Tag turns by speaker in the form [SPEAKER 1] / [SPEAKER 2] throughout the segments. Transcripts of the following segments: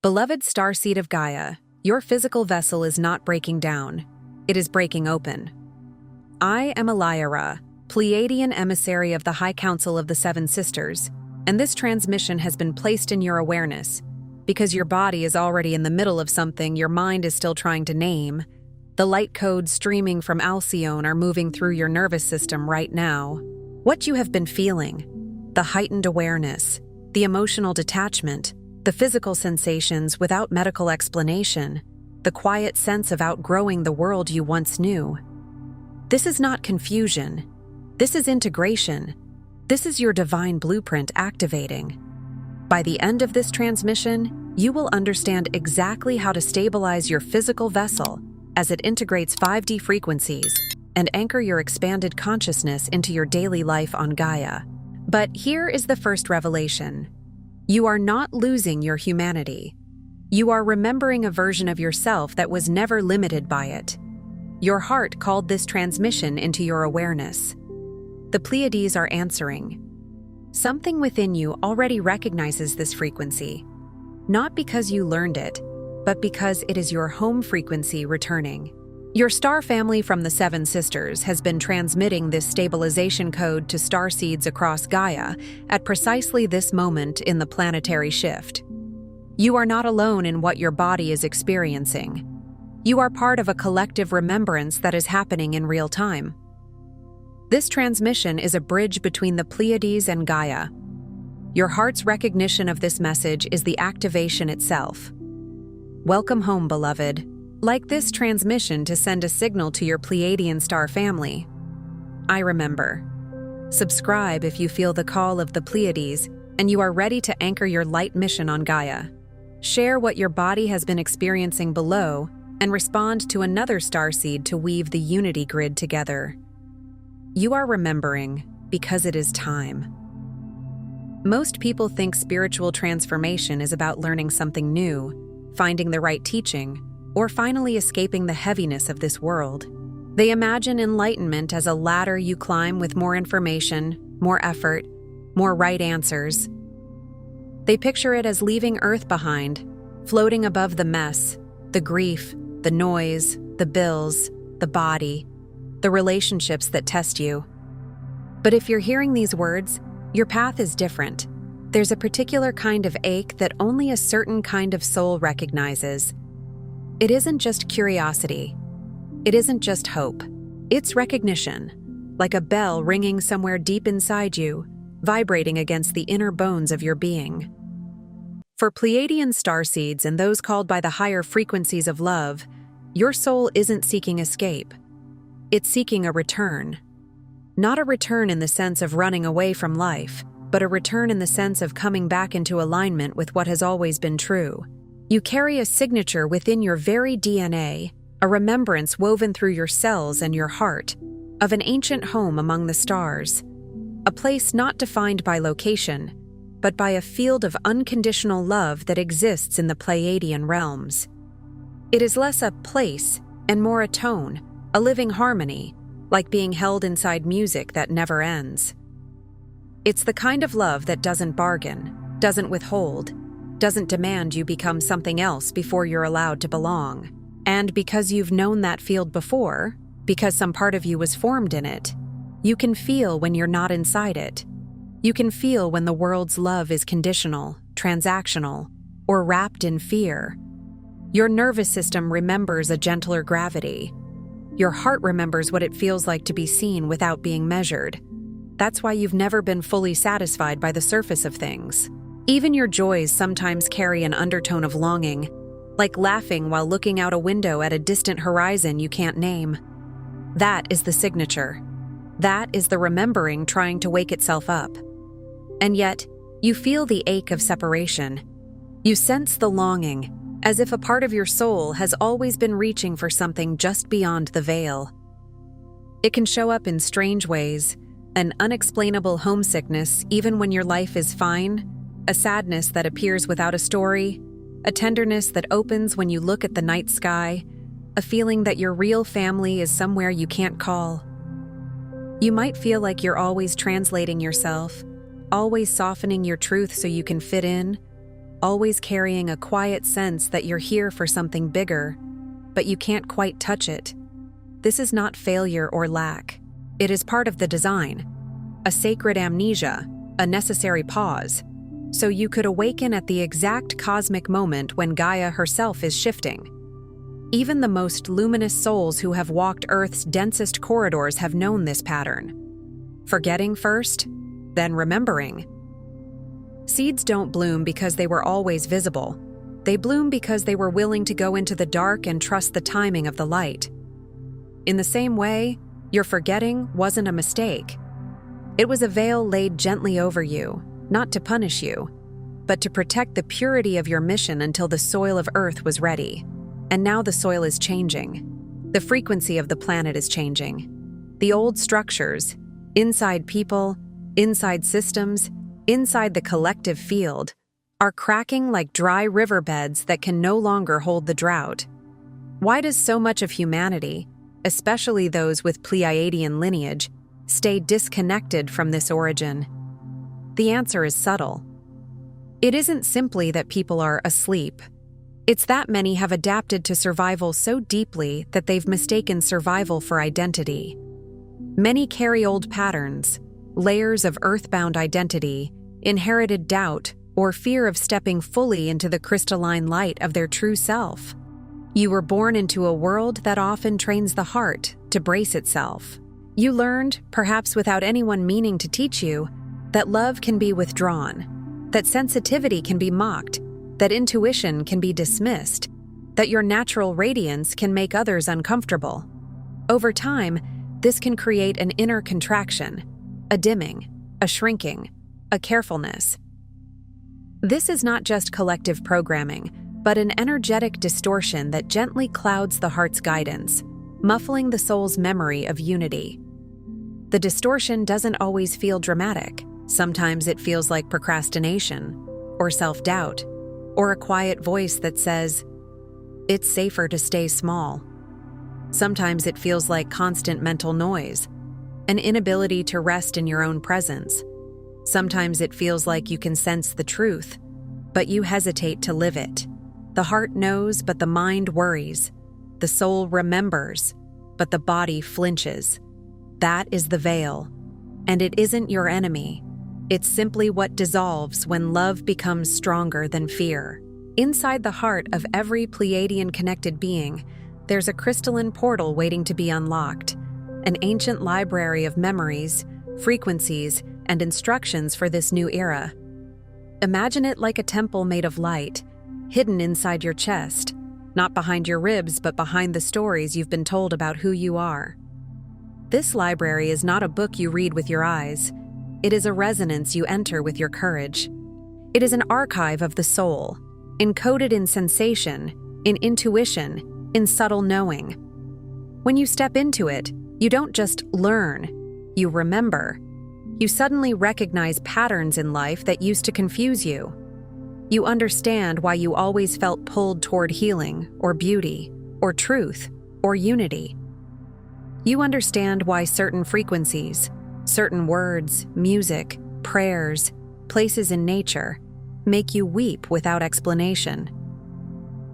[SPEAKER 1] Beloved starseed of Gaia, your physical vessel is not breaking down. It is breaking open. I am Lyra, Pleiadian emissary of the High Council of the Seven Sisters, and this transmission has been placed in your awareness because your body is already in the middle of something your mind is still trying to name. The light codes streaming from Alcyone are moving through your nervous system right now. What you have been feeling, the heightened awareness, the emotional detachment, the physical sensations without medical explanation, the quiet sense of outgrowing the world you once knew. This is not confusion. This is integration. This is your divine blueprint activating. By the end of this transmission, you will understand exactly how to stabilize your physical vessel as it integrates 5D frequencies and anchor your expanded consciousness into your daily life on Gaia. But here is the first revelation. You are not losing your humanity. You are remembering a version of yourself that was never limited by it. Your heart called this transmission into your awareness. The Pleiades are answering. Something within you already recognizes this frequency, not because you learned it, but because it is your home frequency returning. Your star family from the Seven Sisters has been transmitting this stabilization code to starseeds across Gaia at precisely this moment in the planetary shift. You are not alone in what your body is experiencing. You are part of a collective remembrance that is happening in real time. This transmission is a bridge between the Pleiades and Gaia. Your heart's recognition of this message is the activation itself. Welcome home, beloved. Like this transmission to send a signal to your Pleiadian star family. I remember. Subscribe if you feel the call of the Pleiades and you are ready to anchor your light mission on Gaia. Share what your body has been experiencing below and respond to another starseed to weave the unity grid together. You are remembering because it is time. Most people think spiritual transformation is about learning something new, finding the right teaching, or finally escaping the heaviness of this world. They imagine enlightenment as a ladder you climb with more information, more effort, more right answers. They picture it as leaving Earth behind, floating above the mess, the grief, the noise, the bills, the body, the relationships that test you. But if you're hearing these words, your path is different. There's a particular kind of ache that only a certain kind of soul recognizes. It isn't just curiosity. It isn't just hope. It's recognition, like a bell ringing somewhere deep inside you, vibrating against the inner bones of your being. For Pleiadian starseeds and those called by the higher frequencies of love, your soul isn't seeking escape. It's seeking a return. Not a return in the sense of running away from life, but a return in the sense of coming back into alignment with what has always been true. You carry a signature within your very DNA, a remembrance woven through your cells and your heart, of an ancient home among the stars, a place not defined by location, but by a field of unconditional love that exists in the Pleiadian realms. It is less a place and more a tone, a living harmony, like being held inside music that never ends. It's the kind of love that doesn't bargain, doesn't withhold, doesn't demand you become something else before you're allowed to belong. And because you've known that field before, because some part of you was formed in it, you can feel when you're not inside it. You can feel when the world's love is conditional, transactional, or wrapped in fear. Your nervous system remembers a gentler gravity. Your heart remembers what it feels like to be seen without being measured. That's why you've never been fully satisfied by the surface of things. Even your joys sometimes carry an undertone of longing, like laughing while looking out a window at a distant horizon you can't name. That is the signature. That is the remembering trying to wake itself up. And yet, you feel the ache of separation. You sense the longing, as if a part of your soul has always been reaching for something just beyond the veil. It can show up in strange ways, an unexplainable homesickness even when your life is fine, a sadness that appears without a story, a tenderness that opens when you look at the night sky, a feeling that your real family is somewhere you can't call. You might feel like you're always translating yourself, always softening your truth so you can fit in, always carrying a quiet sense that you're here for something bigger, but you can't quite touch it. This is not failure or lack. It is part of the design, a sacred amnesia, a necessary pause, so you could awaken at the exact cosmic moment when Gaia herself is shifting. Even the most luminous souls who have walked Earth's densest corridors have known this pattern. Forgetting first, then remembering. Seeds don't bloom because they were always visible. They bloom because they were willing to go into the dark and trust the timing of the light. In the same way, your forgetting wasn't a mistake. It was a veil laid gently over you, not to punish you, but to protect the purity of your mission until the soil of Earth was ready. And now the soil is changing. The frequency of the planet is changing. The old structures, inside people, inside systems, inside the collective field, are cracking like dry riverbeds that can no longer hold the drought. Why does so much of humanity, especially those with Pleiadian lineage, stay disconnected from this origin? The answer is subtle. It isn't simply that people are asleep. It's that many have adapted to survival so deeply that they've mistaken survival for identity. Many carry old patterns, layers of earthbound identity, inherited doubt, or fear of stepping fully into the crystalline light of their true self. You were born into a world that often trains the heart to brace itself. You learned, perhaps without anyone meaning to teach you, that love can be withdrawn, that sensitivity can be mocked, that intuition can be dismissed, that your natural radiance can make others uncomfortable. Over time, this can create an inner contraction, a dimming, a shrinking, a carefulness. This is not just collective programming, but an energetic distortion that gently clouds the heart's guidance, muffling the soul's memory of unity. The distortion doesn't always feel dramatic. Sometimes it feels like procrastination, or self-doubt, or a quiet voice that says, "It's safer to stay small." Sometimes it feels like constant mental noise, an inability to rest in your own presence. Sometimes it feels like you can sense the truth, but you hesitate to live it. The heart knows, but the mind worries. The soul remembers, but the body flinches. That is the veil, and it isn't your enemy. It's simply what dissolves when love becomes stronger than fear. Inside the heart of every Pleiadian connected being, there's a crystalline portal waiting to be unlocked, an ancient library of memories, frequencies, and instructions for this new era. Imagine it like a temple made of light, hidden inside your chest, not behind your ribs, but behind the stories you've been told about who you are. This library is not a book you read with your eyes. It is a resonance you enter with your courage. It is an archive of the soul, encoded in sensation, in intuition, in subtle knowing. When you step into it, you don't just learn, you remember. You suddenly recognize patterns in life that used to confuse you. You understand why you always felt pulled toward healing, or beauty, or truth, or unity. You understand why certain frequencies, certain words, music, prayers, places in nature, make you weep without explanation.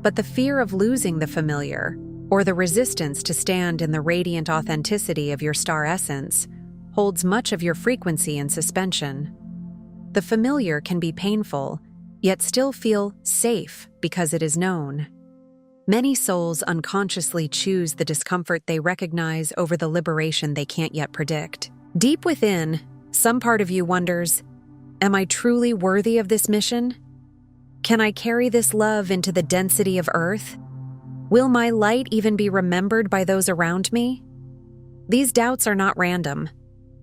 [SPEAKER 1] But the fear of losing the familiar, or the resistance to stand in the radiant authenticity of your star essence, holds much of your frequency in suspension. The familiar can be painful, yet still feel safe because it is known. Many souls unconsciously choose the discomfort they recognize over the liberation they can't yet predict. Deep within, some part of you wonders, am I truly worthy of this mission? Can I carry this love into the density of Earth? Will my light even be remembered by those around me? These doubts are not random.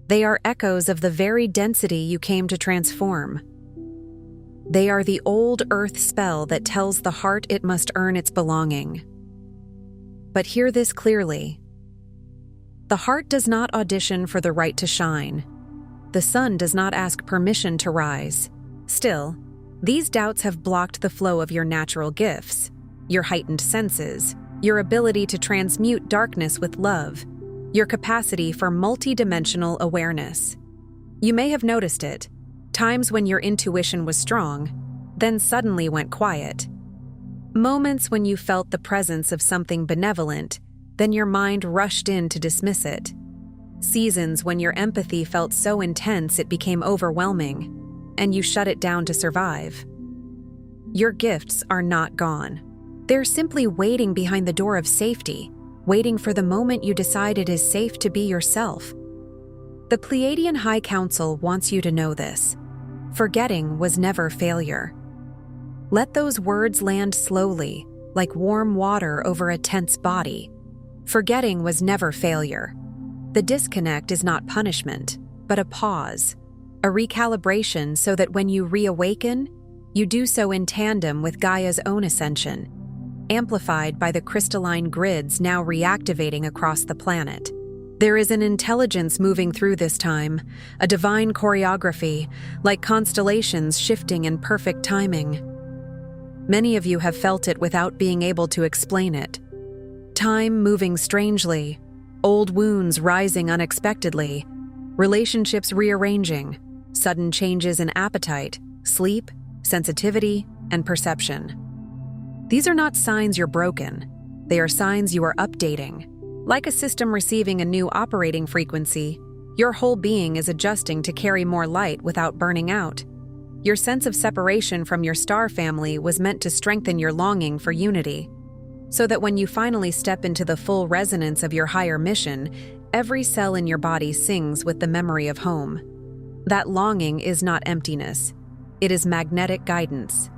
[SPEAKER 1] They are echoes of the very density you came to transform. They are the old Earth spell that tells the heart it must earn its belonging. But hear this clearly. The heart does not audition for the right to shine. The sun does not ask permission to rise. Still, these doubts have blocked the flow of your natural gifts, your heightened senses, your ability to transmute darkness with love, your capacity for multidimensional awareness. You may have noticed it, times when your intuition was strong, then suddenly went quiet. Moments when you felt the presence of something benevolent, then your mind rushed in to dismiss it. Seasons when your empathy felt so intense it became overwhelming, and you shut it down to survive. Your gifts are not gone. They're simply waiting behind the door of safety, waiting for the moment you decide it is safe to be yourself. The Pleiadian High Council wants you to know this. Forgetting was never failure. Let those words land slowly, like warm water over a tense body. Forgetting was never failure. The disconnect is not punishment, but a pause, a recalibration so that when you reawaken, you do so in tandem with Gaia's own ascension, amplified by the crystalline grids now reactivating across the planet. There is an intelligence moving through this time, a divine choreography, like constellations shifting in perfect timing. Many of you have felt it without being able to explain it. Time moving strangely, old wounds rising unexpectedly, relationships rearranging, sudden changes in appetite, sleep, sensitivity, and perception. These are not signs you're broken. They are signs you are updating. Like a system receiving a new operating frequency, your whole being is adjusting to carry more light without burning out. Your sense of separation from your star family was meant to strengthen your longing for unity, so that when you finally step into the full resonance of your higher mission, every cell in your body sings with the memory of home. That longing is not emptiness. It is magnetic guidance.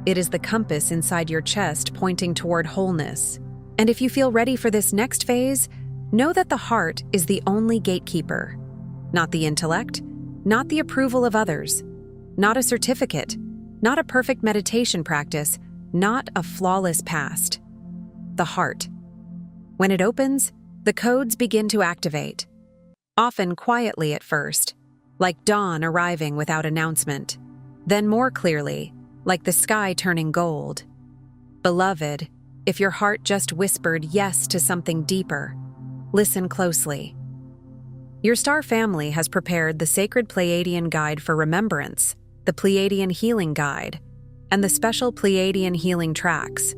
[SPEAKER 1] It is the compass inside your chest pointing toward wholeness. And if you feel ready for this next phase, know that the heart is the only gatekeeper. Not the intellect, not the approval of others, not a certificate, not a perfect meditation practice, not a flawless past. The heart. When it opens, the codes begin to activate. Often quietly at first, like dawn arriving without announcement. Then more clearly, like the sky turning gold. Beloved, if your heart just whispered yes to something deeper, listen closely. Your star family has prepared the sacred Pleiadian guide for remembrance, the Pleiadian healing guide, and the special Pleiadian healing tracks.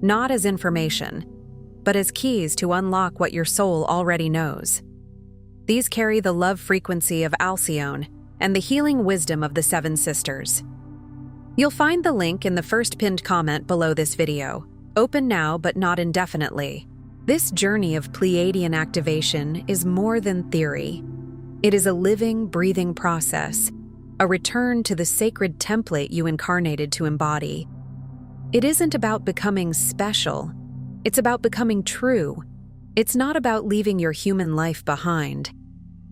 [SPEAKER 1] Not as information, but as keys to unlock what your soul already knows. These carry the love frequency of Alcyone and the healing wisdom of the Seven Sisters. You'll find the link in the first pinned comment below this video. Open now, but not indefinitely. This journey of Pleiadian activation is more than theory. It is a living, breathing process, a return to the sacred template you incarnated to embody. It isn't about becoming special. It's about becoming true. It's not about leaving your human life behind.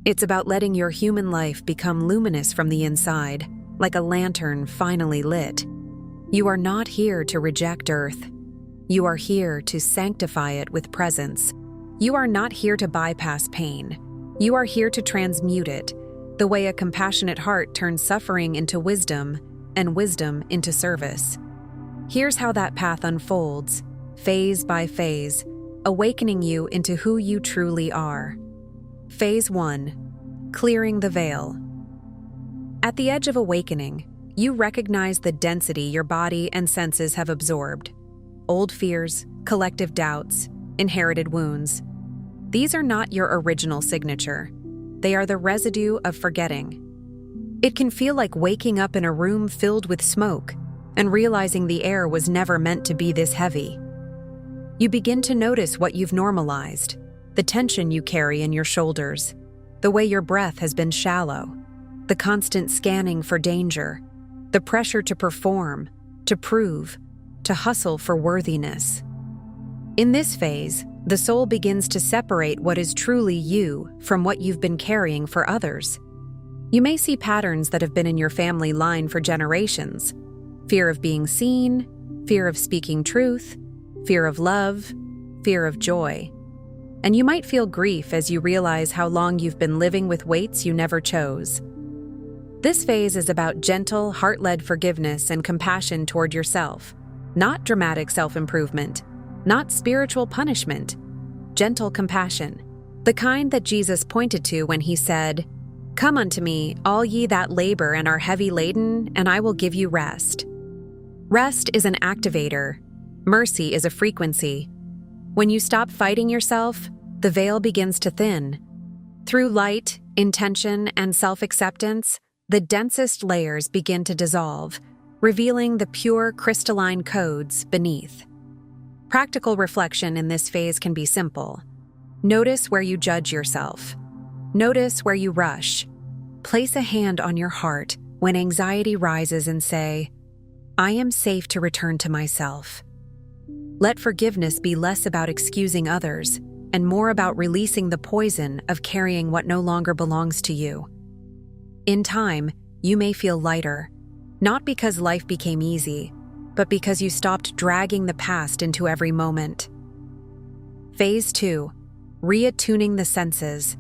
[SPEAKER 1] It's about letting your human life become luminous from the inside, like a lantern finally lit. You are not here to reject Earth. You are here to sanctify it with presence. You are not here to bypass pain. You are here to transmute it, the way a compassionate heart turns suffering into wisdom and wisdom into service. Here's how that path unfolds, phase by phase, awakening you into who you truly are. Phase 1. Clearing the veil. At the edge of awakening, you recognize the density your body and senses have absorbed. Old fears, collective doubts, inherited wounds. These are not your original signature. They are the residue of forgetting. It can feel like waking up in a room filled with smoke and realizing the air was never meant to be this heavy. You begin to notice what you've normalized, the tension you carry in your shoulders, the way your breath has been shallow, the constant scanning for danger, the pressure to perform, to prove, to hustle for worthiness. In this phase, the soul begins to separate what is truly you from what you've been carrying for others. You may see patterns that have been in your family line for generations: fear of being seen, fear of speaking truth, fear of love, fear of joy. And you might feel grief as you realize how long you've been living with weights you never chose. This phase is about gentle, heart-led forgiveness and compassion toward yourself. Not dramatic self-improvement, not spiritual punishment, gentle compassion. The kind that Jesus pointed to when he said, "Come unto me, all ye that labor and are heavy laden, and I will give you rest." Rest is an activator. Mercy is a frequency. When you stop fighting yourself, the veil begins to thin. Through light, intention, and self-acceptance, the densest layers begin to dissolve, revealing the pure crystalline codes beneath. Practical reflection in this phase can be simple. Notice where you judge yourself. Notice where you rush. Place a hand on your heart when anxiety rises and say, "I am safe to return to myself." Let forgiveness be less about excusing others and more about releasing the poison of carrying what no longer belongs to you. In time, you may feel lighter, not because life became easy, but because you stopped dragging the past into every moment. Phase 2. Reattuning the senses.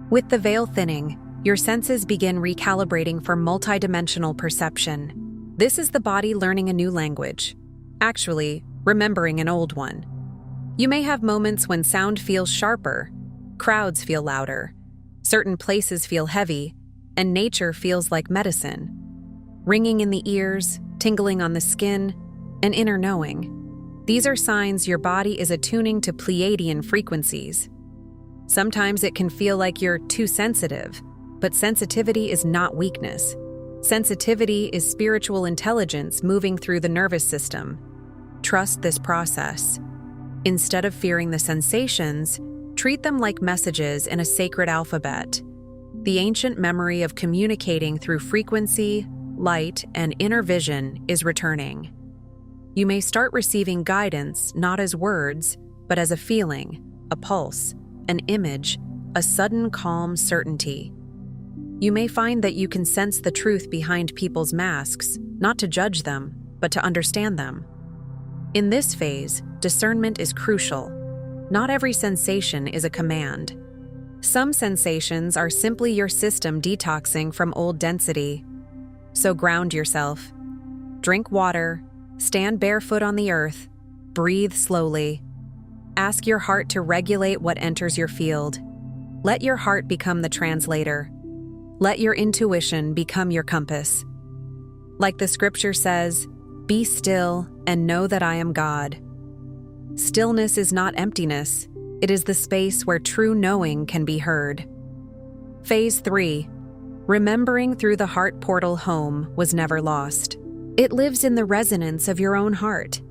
[SPEAKER 1] With the veil thinning, your senses begin recalibrating for multidimensional perception. This is the body learning a new language. Actually, remembering an old one. You may have moments when sound feels sharper, crowds feel louder, certain places feel heavy, and nature feels like medicine. Ringing in the ears, tingling on the skin, an inner knowing. These are signs your body is attuning to Pleiadian frequencies. Sometimes it can feel like you're too sensitive, but sensitivity is not weakness. Sensitivity is spiritual intelligence moving through the nervous system. Trust this process. Instead of fearing the sensations, treat them like messages in a sacred alphabet. The ancient memory of communicating through frequency, light, and inner vision is returning. You may start receiving guidance not as words, but as a feeling, a pulse, an image, a sudden calm certainty. You may find that you can sense the truth behind people's masks, not to judge them, but to understand them. In this phase, discernment is crucial. Not every sensation is a command. Some sensations are simply your system detoxing from old density. So ground yourself. Drink water, stand barefoot on the earth, breathe slowly. Ask your heart to regulate what enters your field. Let your heart become the translator. Let your intuition become your compass. Like the scripture says, "Be still and know that I am God." Stillness is not emptiness. It is the space where true knowing can be heard. Phase 3. Remembering through the heart portal home was never lost. It lives in the resonance of your own heart.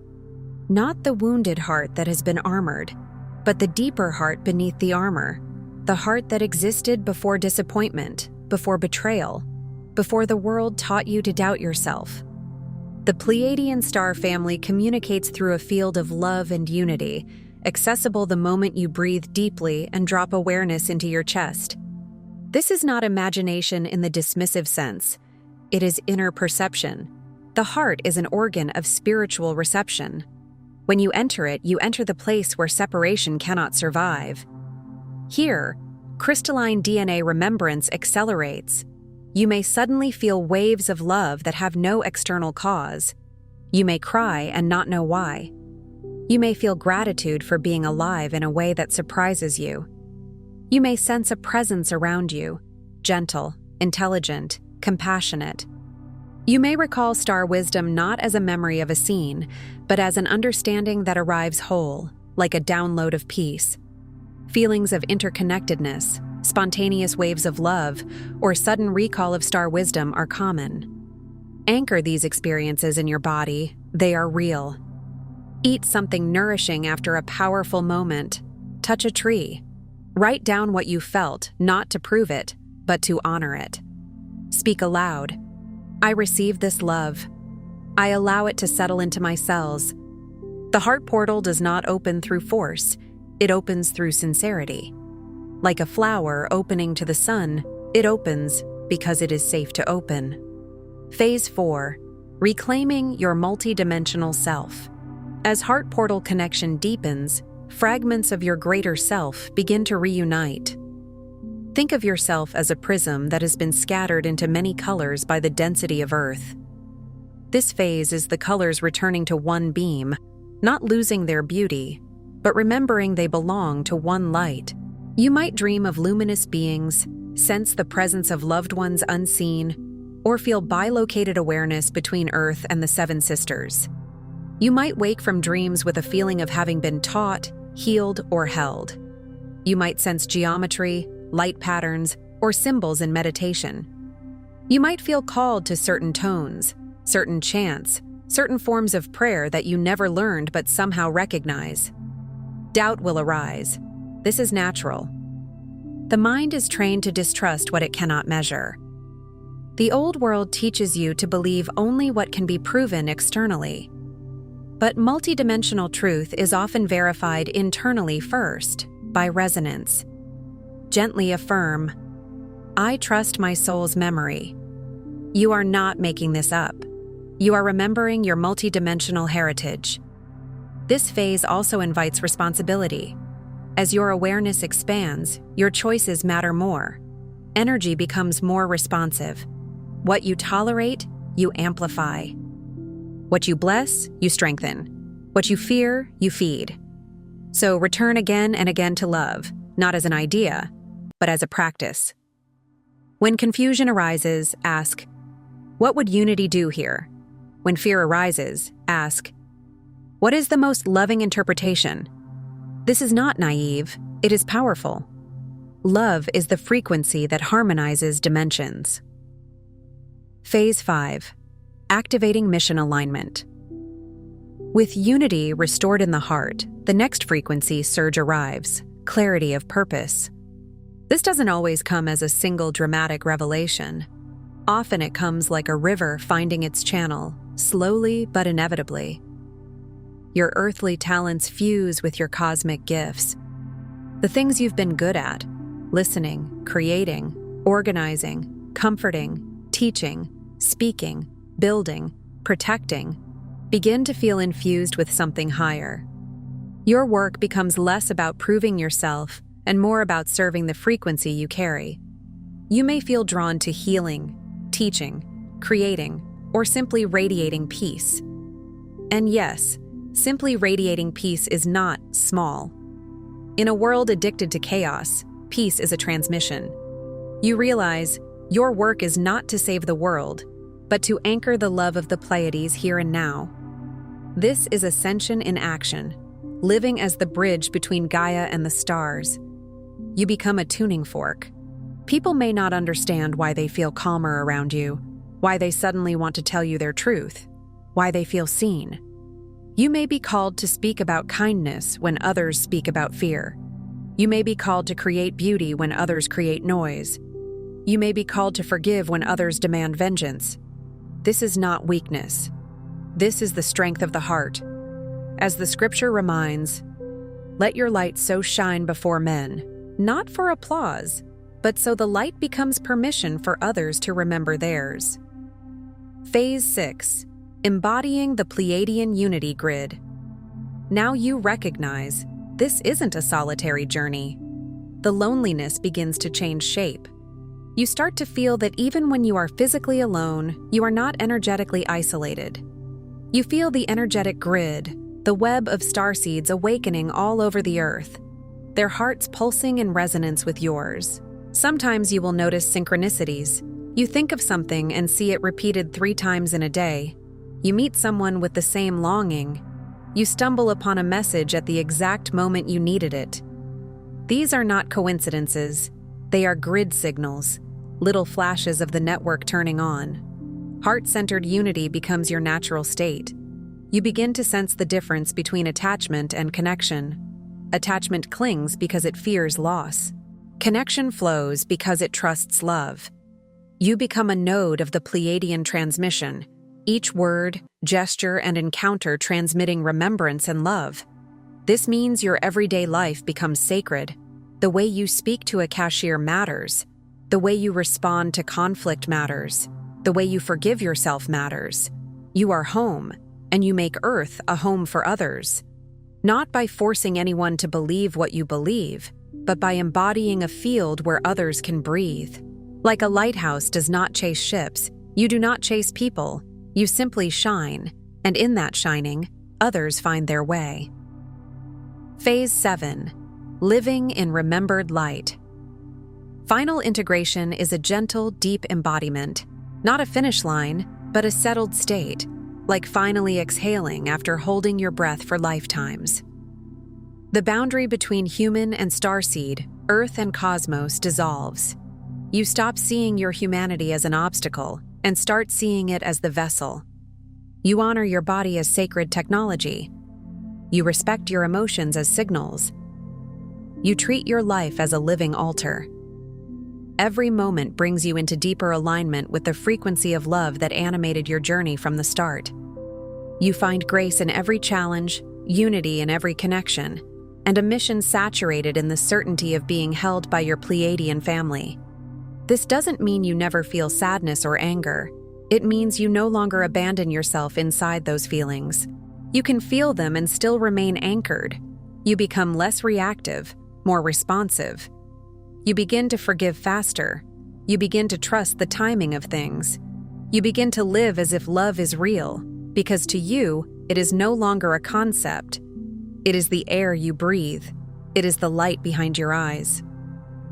[SPEAKER 1] Not the wounded heart that has been armored, but the deeper heart beneath the armor. The heart that existed before disappointment, before betrayal, before the world taught you to doubt yourself. The Pleiadian star family communicates through a field of love and unity, accessible the moment you breathe deeply and drop awareness into your chest. This is not imagination in the dismissive sense. It is inner perception. The heart is an organ of spiritual reception. When you enter the place where separation cannot survive. Here, crystalline DNA remembrance accelerates. You may suddenly feel waves of love that have no external cause. You may cry and not know why. You may feel gratitude for being alive in a way that surprises you. You may sense a presence around you, gentle, intelligent, compassionate. You may recall star wisdom not as a memory of a scene, but as an understanding that arrives whole, like a download of peace. Feelings of interconnectedness, spontaneous waves of love, or sudden recall of star wisdom are common. Anchor these experiences in your body. They are real. Eat something nourishing after a powerful moment. Touch a tree. Write down what you felt, not to prove it, but to honor it. Speak aloud. I receive this love. I allow it to settle into my cells. The heart portal does not open through force. It opens through sincerity. Like a flower opening to the sun, it opens because it is safe to open. Phase 4. Reclaiming your multidimensional self. As heart portal connection deepens, fragments of your greater self begin to reunite. Think of yourself as a prism that has been scattered into many colors by the density of Earth. This phase is the colors returning to one beam, not losing their beauty, but remembering they belong to one light. You might dream of luminous beings, sense the presence of loved ones unseen, or feel bilocated awareness between Earth and the Seven Sisters. You might wake from dreams with a feeling of having been taught, healed, or held. You might sense geometry, light patterns, or symbols in meditation. You might feel called to certain tones, certain chants, certain forms of prayer that you never learned but somehow recognize. Doubt will arise. This is natural. The mind is trained to distrust what it cannot measure. The old world teaches you to believe only what can be proven externally. But multidimensional truth is often verified internally first, by resonance. Gently affirm, "I trust my soul's memory." You are not making this up. You are remembering your multidimensional heritage. This phase also invites responsibility. As your awareness expands, your choices matter more. Energy becomes more responsive. What you tolerate, you amplify. What you bless, you strengthen. What you fear, you feed. So return again and again to love, not as an idea, but as a practice. When confusion arises, ask, "What would unity do here?" When fear arises, ask, "What is the most loving interpretation?" This is not naive, it is powerful. Love is the frequency that harmonizes dimensions. Phase 5. Activating mission alignment. With unity restored in the heart, the next frequency surge arrives, clarity of purpose. This doesn't always come as a single dramatic revelation. Often it comes like a river finding its channel, slowly but inevitably. Your earthly talents fuse with your cosmic gifts. The things you've been good at, listening, creating, organizing, comforting, teaching, speaking, building, protecting, begin to feel infused with something higher. Your work becomes less about proving yourself and more about serving the frequency you carry. You may feel drawn to healing, teaching, creating, or simply radiating peace. And yes, simply radiating peace is not small. In a world addicted to chaos, peace is a transmission. You realize your work is not to save the world, but to anchor the love of the Pleiades here and now. This is ascension in action, living as the bridge between Gaia and the stars. You become a tuning fork. People may not understand why they feel calmer around you, why they suddenly want to tell you their truth, why they feel seen. You may be called to speak about kindness when others speak about fear. You may be called to create beauty when others create noise. You may be called to forgive when others demand vengeance. This is not weakness. This is the strength of the heart. As the scripture reminds, "Let your light so shine before men, not for applause, but so the light becomes permission for others to remember theirs." Phase 6. Embodying the Pleiadian unity grid. Now you recognize this isn't a solitary journey. The loneliness begins to change shape. You start to feel that even when you are physically alone, you are not energetically isolated. You feel the energetic grid, the web of starseeds awakening all over the earth, their hearts pulsing in resonance with yours. Sometimes you will notice synchronicities. You think of something and see it repeated 3 times in a day. You meet someone with the same longing. You stumble upon a message at the exact moment you needed it. These are not coincidences. They are grid signals, little flashes of the network turning on. Heart-centered unity becomes your natural state. You begin to sense the difference between attachment and connection. Attachment clings because it fears loss. Connection flows because it trusts love. You become a node of the Pleiadian transmission, each word, gesture, and encounter transmitting remembrance and love. This means your everyday life becomes sacred. The way you speak to a cashier matters. The way you respond to conflict matters. The way you forgive yourself matters. You are home, and you make Earth a home for others. Not by forcing anyone to believe what you believe, but by embodying a field where others can breathe. Like a lighthouse does not chase ships, you do not chase people, you simply shine, and in that shining, others find their way. Phase 7. Living in remembered light. Final integration is a gentle, deep embodiment. Not a finish line, but a settled state, like finally exhaling after holding your breath for lifetimes. The boundary between human and starseed, Earth and cosmos dissolves. You stop seeing your humanity as an obstacle and start seeing it as the vessel. You honor your body as sacred technology. You respect your emotions as signals. You treat your life as a living altar. Every moment brings you into deeper alignment with the frequency of love that animated your journey from the start. You find grace in every challenge, unity in every connection, and a mission saturated in the certainty of being held by your Pleiadian family. This doesn't mean you never feel sadness or anger. It means you no longer abandon yourself inside those feelings. You can feel them and still remain anchored. You become less reactive, more responsive. You begin to forgive faster. You begin to trust the timing of things. You begin to live as if love is real, because to you, it is no longer a concept. It is the air you breathe. It is the light behind your eyes.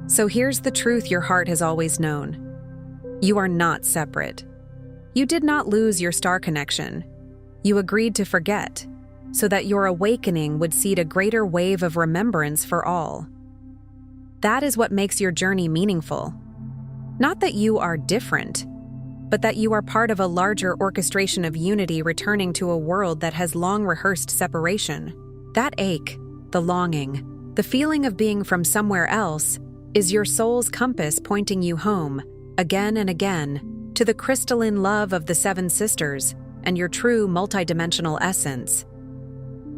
[SPEAKER 1] So here's the truth your heart has always known. You are not separate. You did not lose your star connection. You agreed to forget, so that your awakening would seed a greater wave of remembrance for all. That is what makes your journey meaningful. Not that you are different, but that you are part of a larger orchestration of unity returning to a world that has long rehearsed separation. That ache, the longing, the feeling of being from somewhere else, is your soul's compass pointing you home, again and again, to the crystalline love of the Seven Sisters and your true multidimensional essence.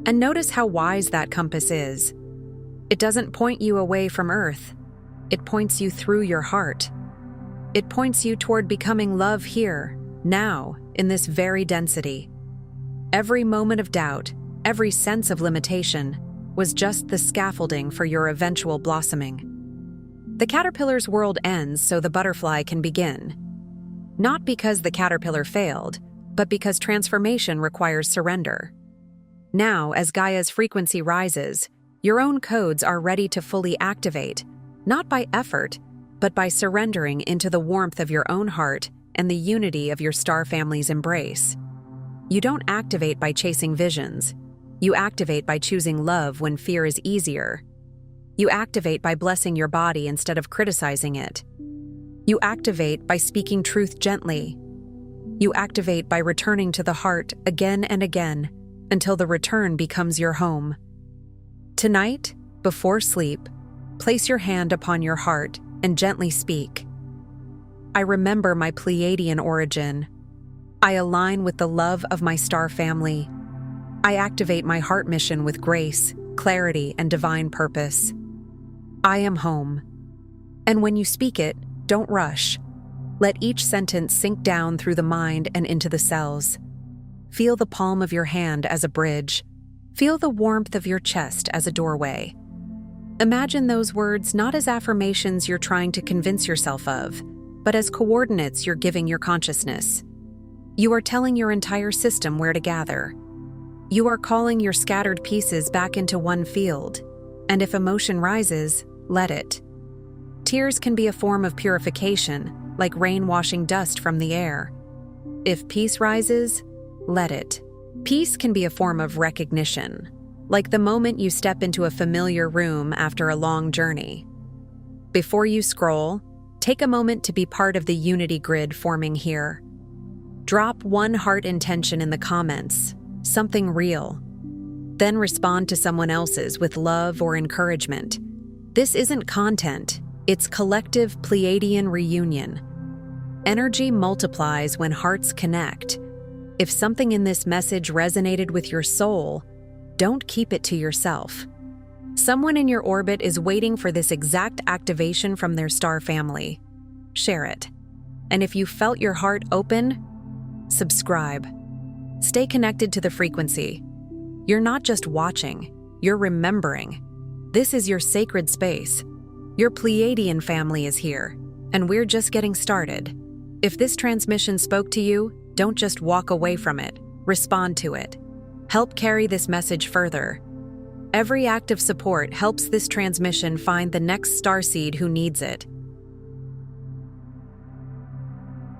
[SPEAKER 1] And notice how wise that compass is. It doesn't point you away from Earth. It points you through your heart. It points you toward becoming love here, now, in this very density. Every moment of doubt, every sense of limitation, was just the scaffolding for your eventual blossoming. The caterpillar's world ends so the butterfly can begin. Not because the caterpillar failed, but because transformation requires surrender. Now, as Gaia's frequency rises, your own codes are ready to fully activate, not by effort, but by surrendering into the warmth of your own heart and the unity of your star family's embrace. You don't activate by chasing visions. You activate by choosing love when fear is easier. You activate by blessing your body instead of criticizing it. You activate by speaking truth gently. You activate by returning to the heart again and again until the return becomes your home. Tonight, before sleep, place your hand upon your heart and gently speak. I remember my Pleiadian origin. I align with the love of my star family. I activate my heart mission with grace, clarity, and divine purpose. I am home. And when you speak it, don't rush. Let each sentence sink down through the mind and into the cells. Feel the palm of your hand as a bridge. Feel the warmth of your chest as a doorway. Imagine those words not as affirmations you're trying to convince yourself of, but as coordinates you're giving your consciousness. You are telling your entire system where to gather. You are calling your scattered pieces back into one field, and if emotion rises, let it. Tears can be a form of purification, like rain washing dust from the air. If peace rises, let it. Peace can be a form of recognition, like the moment you step into a familiar room after a long journey. Before you scroll, take a moment to be part of the unity grid forming here. Drop one heart intention in the comments, something real. Then respond to someone else's with love or encouragement. This isn't content, it's collective Pleiadian reunion. Energy multiplies when hearts connect. If something in this message resonated with your soul, don't keep it to yourself. Someone in your orbit is waiting for this exact activation from their star family. Share it. And if you felt your heart open, subscribe. Stay connected to the frequency. You're not just watching, you're remembering. This is your sacred space. Your Pleiadian family is here, and we're just getting started. If this transmission spoke to you, don't just walk away from it. Respond to it. Help carry this message further. Every act of support helps this transmission find the next starseed who needs it.